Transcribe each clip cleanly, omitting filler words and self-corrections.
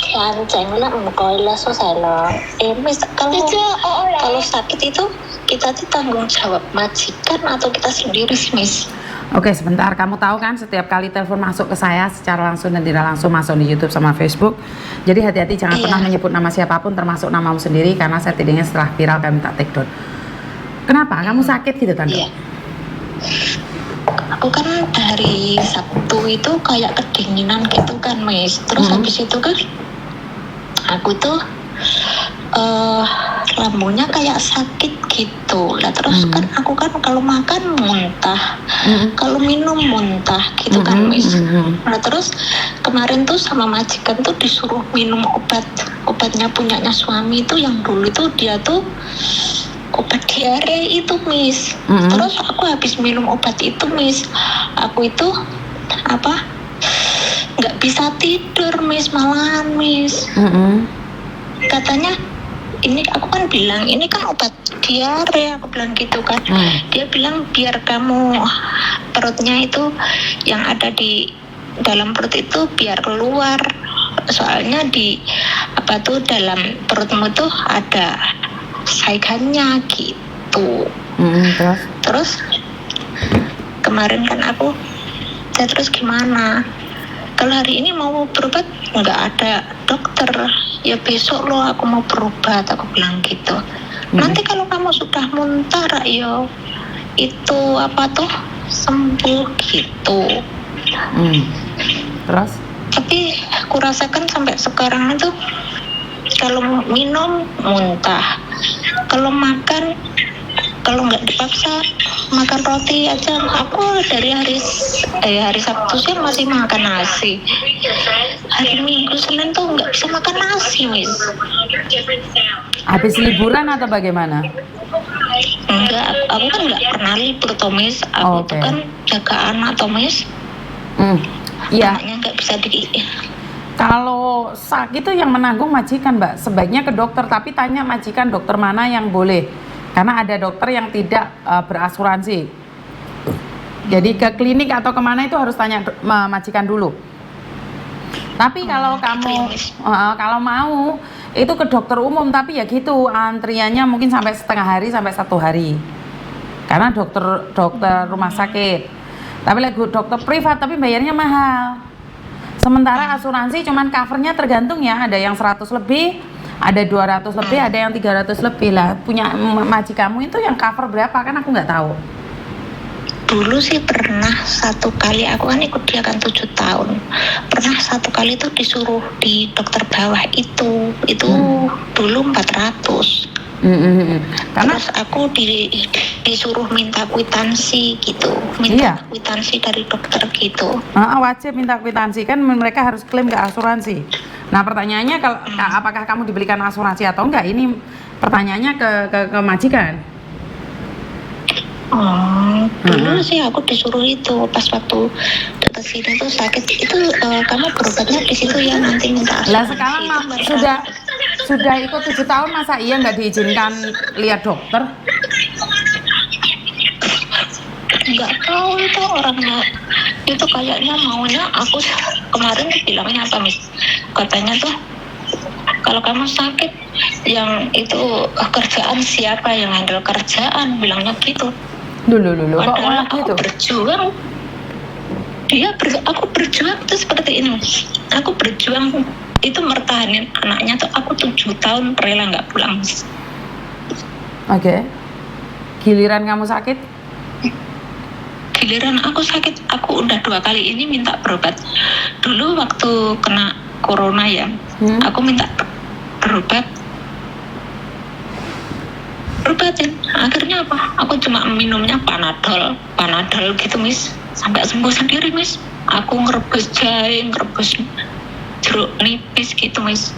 Lanceng nak mengkoilah selesai loh. Mis kalau sakit itu kita tanggung jawab majikan atau kita sendiri sih, Miss? Oke, sebentar. Kamu tahu kan setiap kali telepon masuk ke saya secara langsung dan tidak langsung masuk di YouTube sama Facebook. Jadi hati-hati jangan pernah menyebut nama siapapun termasuk namamu sendiri karena setidaknya setelah viral kami minta take down. Kenapa? Kamu sakit gitu Tante? Iya. Aku kan hari Sabtu itu kayak kedinginan gitu kan, Miss. Terus habis itu kan aku tuh lambungnya kayak sakit gitu lah. Terus kan aku kan kalau makan muntah, kalau minum muntah gitu kan, Miss. Nah terus kemarin tuh sama majikan tuh disuruh minum obatnya punyanya suami itu yang dulu itu dia tuh obat diare itu, Miss. Terus aku habis minum obat itu, Miss, aku itu nggak bisa tidur, Miss, malahan, Miss. Katanya ini, aku kan bilang ini kan obat diare, aku bilang gitu kan. Dia bilang biar kamu perutnya itu yang ada di dalam perut itu biar keluar, soalnya di dalam perutmu tuh ada saigannya gitu. Terus kemarin kan aku terus gimana, kalau hari ini mau berobat nggak ada dokter, ya besok loh aku mau berobat, aku bilang gitu. Nanti kalau kamu sudah muntah ya itu sembuh gitu. Terus? Tapi aku rasakan sampai sekarang itu kalau minum muntah, kalau makan, kalau nggak dipaksa makan roti aja. Aku dari hari Sabtu sih masih makan nasi, hari Minggu Senin tuh nggak bisa makan nasi, Miss. Habis liburan atau bagaimana? Enggak, aku kan nggak pernah libur, Miss. Aku tuh kan jaga anak, Miss. Iya. Anaknya nggak bisa Kalau sakit itu yang menanggung majikan, Mbak. Sebaiknya ke dokter, tapi tanya majikan dokter mana yang boleh. Karena ada dokter yang tidak berasuransi. Jadi ke klinik atau kemana itu harus tanya majikan dulu. Tapi kalau kamu kalau mau itu ke dokter umum, tapi ya gitu antriannya mungkin sampai setengah hari sampai 1 hari. Karena dokter rumah sakit. Tapi lagi dokter privat tapi bayarnya mahal. Sementara asuransi cuman covernya tergantung ya, ada yang 100 lebih, ada 200 lebih, ada yang 300 lebih lah. Punya majikamu itu yang cover berapa kan aku nggak tahu. Dulu sih pernah 1 kali, aku kan ikut dia kan 7 tahun. Pernah 1 kali itu disuruh di dokter bawah itu dulu 400. Karena terus aku disuruh minta kwitansi gitu, kwitansi dari dokter gitu. Wajib minta kwitansi kan, mereka harus klaim ke asuransi. Nah pertanyaannya kalau apakah kamu dibelikan asuransi atau enggak, ini pertanyaannya ke majikan. Dulu sih aku disuruh itu pas waktu dekat sini tuh sakit itu, kamu berobatnya di situ ya, nanti minta asuransi. Lah sekarang sudah ikut 7 tahun masa iya nggak diizinkan lihat dokter? Nggak tahu itu orangnya itu kayaknya maunya aku kemarin bilangnya apa, Miss? Katanya tuh kalau kamu sakit yang itu kerjaan siapa yang handle kerjaan, bilangnya gitu. Dulu kok padahal gitu? Aku berjuang. Aku berjuang itu seperti ini. Aku berjuang itu mertahanin anaknya tuh, aku 7 tahun rela nggak pulang. Oke. Giliran kamu sakit? Giliran aku sakit, aku udah 2 kali ini minta berobat. Dulu waktu kena corona ya, aku minta berobatin. Akhirnya apa? Aku cuma minumnya panadol gitu, Miss. Sampai sembuh sendiri, Miss. Aku ngerebus jahe, ngerebus jeruk nipis gitu, Miss.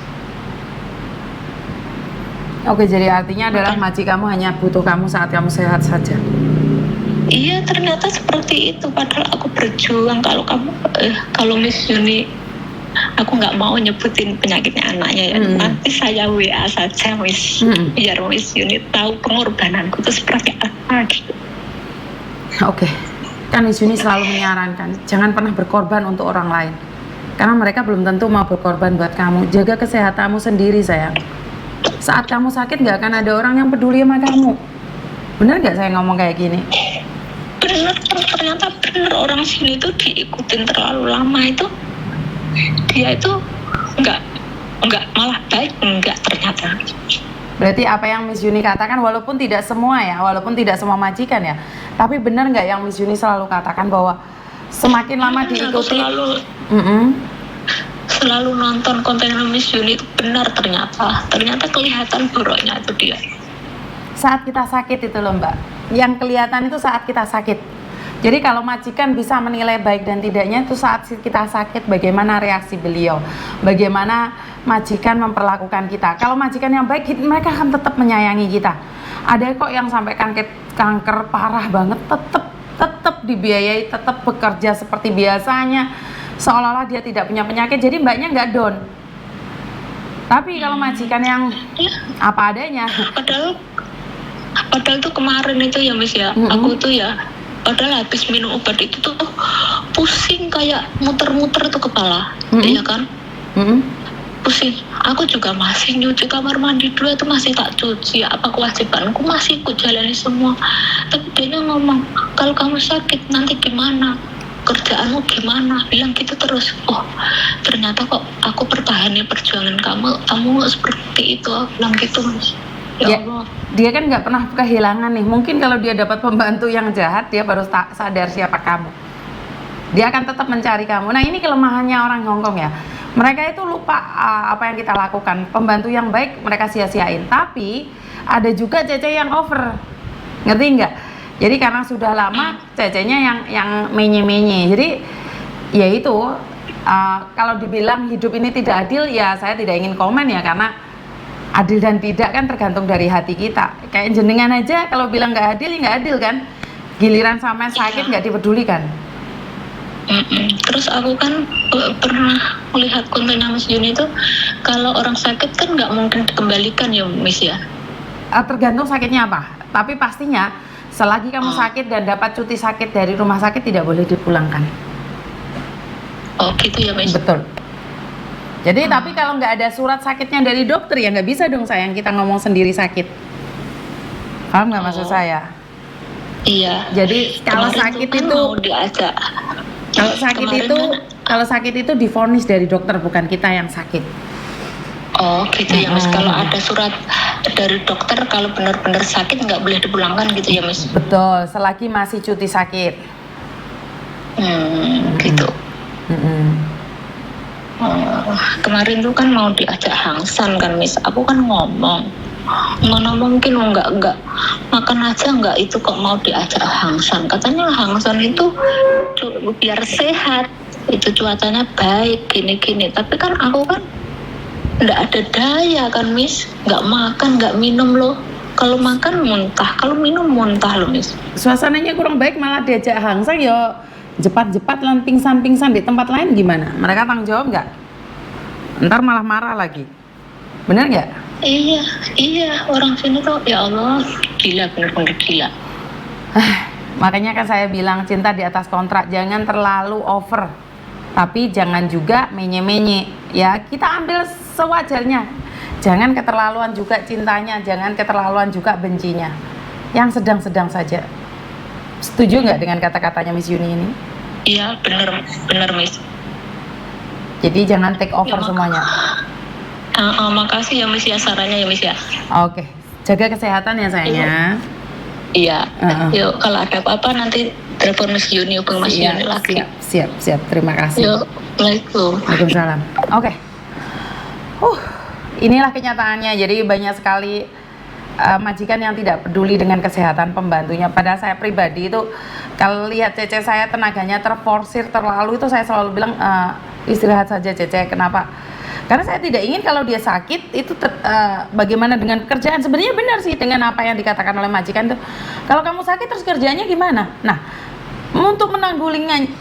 Oke, jadi artinya adalah majikanmu hanya butuh kamu saat kamu sehat saja. Iya, ternyata seperti itu. Padahal aku berjuang. Kalau Miss Yuni, aku nggak mau nyebutin penyakitnya anaknya ya. Nanti saya WA saja, Miss. Biar Miss Yuni tahu pengorbananku itu seperti apa gitu. Oke. Kan Miss Yuni selalu menyarankan jangan pernah berkorban untuk orang lain. Karena mereka belum tentu mau berkorban buat kamu. Jaga kesehatanmu sendiri sayang. Saat kamu sakit nggak akan ada orang yang peduli sama kamu. Bener nggak saya ngomong kayak gini? Bener, ternyata bener, orang sini tuh diikutin terlalu lama itu, dia itu nggak malah baik, nggak ternyata. Berarti apa yang Miss Yuni katakan, walaupun tidak semua ya, walaupun tidak semua majikan ya, tapi benar nggak yang Miss Yuni selalu katakan bahwa semakin lama diikuti, selalu nonton konten Miss Yuni itu benar, ternyata kelihatan buruknya itu dia. Saat kita sakit itu loh Mbak, yang kelihatan itu saat kita sakit. Jadi kalau majikan bisa menilai baik dan tidaknya itu saat kita sakit, bagaimana reaksi beliau, bagaimana majikan memperlakukan kita. Kalau majikan yang baik, mereka akan tetap menyayangi kita. Ada kok yang sampai kanker parah banget, tetap dibiayai, tetap bekerja seperti biasanya, seolah-olah dia tidak punya penyakit, jadi mbaknya nggak down. Tapi kalau majikan yang apa adanya, padahal tuh kemarin itu ya Miss ya, aku tuh ya, padahal habis minum obat itu tuh pusing kayak muter-muter tuh kepala, iya kan? Pusing. Aku juga masih nyuci kamar mandi dulu itu masih tak cuci. Apa kewajibanku masih aku jalani semua. Tapi dia ngomong, kalau kamu sakit nanti gimana? Kerjaanmu gimana? Bilang gitu terus. Oh, ternyata kok aku pertahanin perjuangan kamu seperti itu. Aku bilang gitu Mas. Ya Allah. Dia kan nggak pernah kehilangan nih. Mungkin kalau dia dapat pembantu yang jahat, dia baru sadar siapa kamu. Dia akan tetap mencari kamu. Nah ini kelemahannya orang Hongkong ya. Mereka itu lupa apa yang kita lakukan. Pembantu yang baik mereka sia-siain. Tapi ada juga Cece yang over. Ngerti nggak? Jadi karena sudah lama Cecenya yang menye-menye. Jadi ya itu kalau dibilang hidup ini tidak adil, ya saya tidak ingin komen ya, karena adil dan tidak kan tergantung dari hati kita. Kayak jenengan aja kalau bilang nggak adil, ya nggak adil kan. Giliran sampai sakit nggak dipedulikan. Terus aku kan pernah melihat kontennya Miss Yuni itu, kalau orang sakit kan nggak mungkin dikembalikan ya Miss ya. Tergantung sakitnya apa. Tapi pastinya selagi kamu sakit dan dapat cuti sakit dari rumah sakit, tidak boleh dipulangkan. Oh gitu ya Miss. Betul. Jadi tapi kalau nggak ada surat sakitnya dari dokter, ya nggak bisa dong sayang kita ngomong sendiri sakit. Paham nggak maksud saya? Iya. Jadi kalau sakit kan itu mau diajak. Kalau sakit itu divonis dari dokter, bukan kita yang sakit. Oh gitu ya Miss. Kalau ada surat dari dokter kalau benar-benar sakit nggak boleh dipulangkan gitu ya Miss. Betul, selagi masih cuti sakit. Gitu. Kemarin tuh kan mau diajak hangsan kan Miss. Aku kan ngomong, mana mungkin enggak makan aja enggak, itu kok mau diajak hangsan. Katanya hangsan itu biar sehat, itu cuacanya baik gini-gini. Tapi kan aku kan enggak ada daya kan Miss, enggak makan enggak minum loh. Kalau makan muntah, kalau minum muntah loh Miss. Suasananya kurang baik malah diajak hangsan, ya jepat-jepat lan pingsan-pingsan di tempat lain gimana? Mereka tanggung jawab nggak? Ntar malah marah lagi. Bener nggak? Iya, orang sini tuh ya Allah gila, bener-bener gila. Makanya kan saya bilang cinta di atas kontrak, jangan terlalu over, tapi jangan juga menye-menye. Ya kita ambil sewajarnya, jangan keterlaluan juga cintanya, jangan keterlaluan juga bencinya. Yang sedang-sedang saja. Setuju nggak dengan kata-katanya Miss Yuni ini? Iya, bener Miss. Jadi jangan take over ya, semuanya. Makasih ya Miss ya sarannya ya Miss ya. Oke, jaga kesehatan ya sayangnya. Iya. Yuk kalau ada apa-apa nanti telepon Miss Yuni, hubung Miss Yuni lagi. Siap. Terima kasih. Yuk, Waalaikumsalam. Oke. Inilah kenyataannya. Jadi banyak sekali majikan yang tidak peduli dengan kesehatan pembantunya. Padahal saya pribadi itu kalau lihat Cece saya tenaganya terforsir terlalu, itu saya selalu bilang istirahat saja Cece. Kenapa? Karena saya tidak ingin kalau dia sakit itu bagaimana dengan pekerjaan. Sebenarnya benar sih dengan apa yang dikatakan oleh majikan itu. Kalau kamu sakit terus kerjanya gimana? Nah, untuk menanggulangi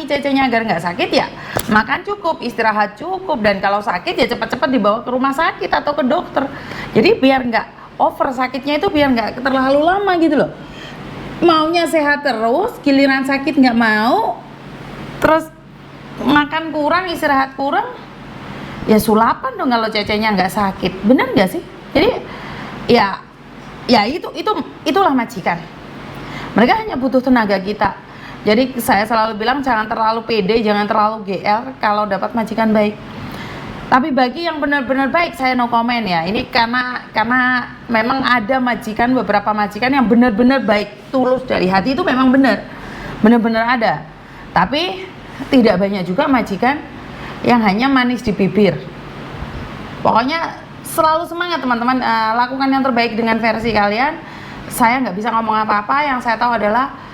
Cecenya agar nggak sakit, ya makan cukup, istirahat cukup, dan kalau sakit ya cepat-cepat dibawa ke rumah sakit atau ke dokter. Jadi biar nggak over sakitnya itu, biar nggak terlalu lama gitu loh. maunya sehat terus, giliran sakit nggak mau, terus makan kurang, istirahat kurang, ya sulapan dong kalau cecenya nggak sakit, bener nggak sih? Jadi ya itulah majikan. Mereka hanya butuh tenaga kita. Jadi saya selalu bilang jangan terlalu pede, jangan terlalu GR kalau dapat majikan baik. Tapi bagi yang benar-benar baik, saya no comment ya. Ini karena memang ada majikan, beberapa majikan yang benar-benar baik, tulus dari hati, itu memang benar-benar ada. Tapi tidak banyak juga majikan yang hanya manis di bibir. Pokoknya selalu semangat teman-teman, lakukan yang terbaik dengan versi kalian. Saya nggak bisa ngomong apa-apa, yang saya tahu adalah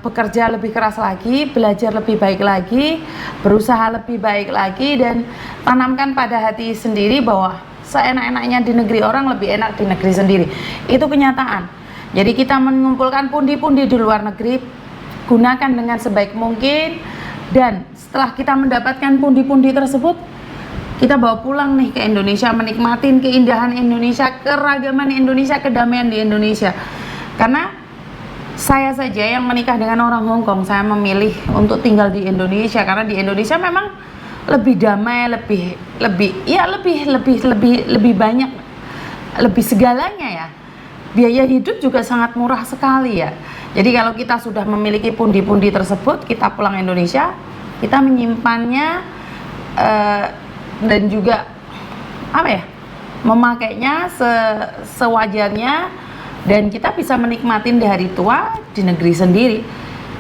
bekerja lebih keras lagi, belajar lebih baik lagi, berusaha lebih baik lagi, dan tanamkan pada hati sendiri bahwa seenak-enaknya di negeri orang lebih enak di negeri sendiri. Itu kenyataan. Jadi kita mengumpulkan pundi-pundi di luar negeri, gunakan dengan sebaik mungkin, dan setelah kita mendapatkan pundi-pundi tersebut, kita bawa pulang nih ke Indonesia, menikmatin keindahan Indonesia, keragaman Indonesia, kedamaian di Indonesia. Karena saya saja yang menikah dengan orang Hong Kong, saya memilih untuk tinggal di Indonesia karena di Indonesia memang lebih damai, lebih banyak, lebih segalanya ya. Biaya hidup juga sangat murah sekali ya. Jadi kalau kita sudah memiliki pundi-pundi tersebut, kita pulang Indonesia, kita menyimpannya dan juga memakainya sewajarnya, dan kita bisa menikmatin di hari tua di negeri sendiri.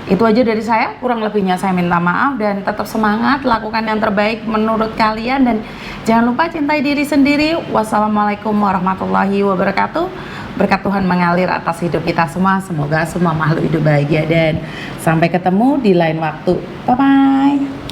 Itu aja dari saya, kurang lebihnya saya minta maaf, dan tetap semangat, lakukan yang terbaik menurut kalian, dan jangan lupa cintai diri sendiri. Wassalamualaikum warahmatullahi wabarakatuh. Berkat Tuhan mengalir atas hidup kita semua, semoga semua makhluk hidup bahagia, dan sampai ketemu di lain waktu. Bye bye.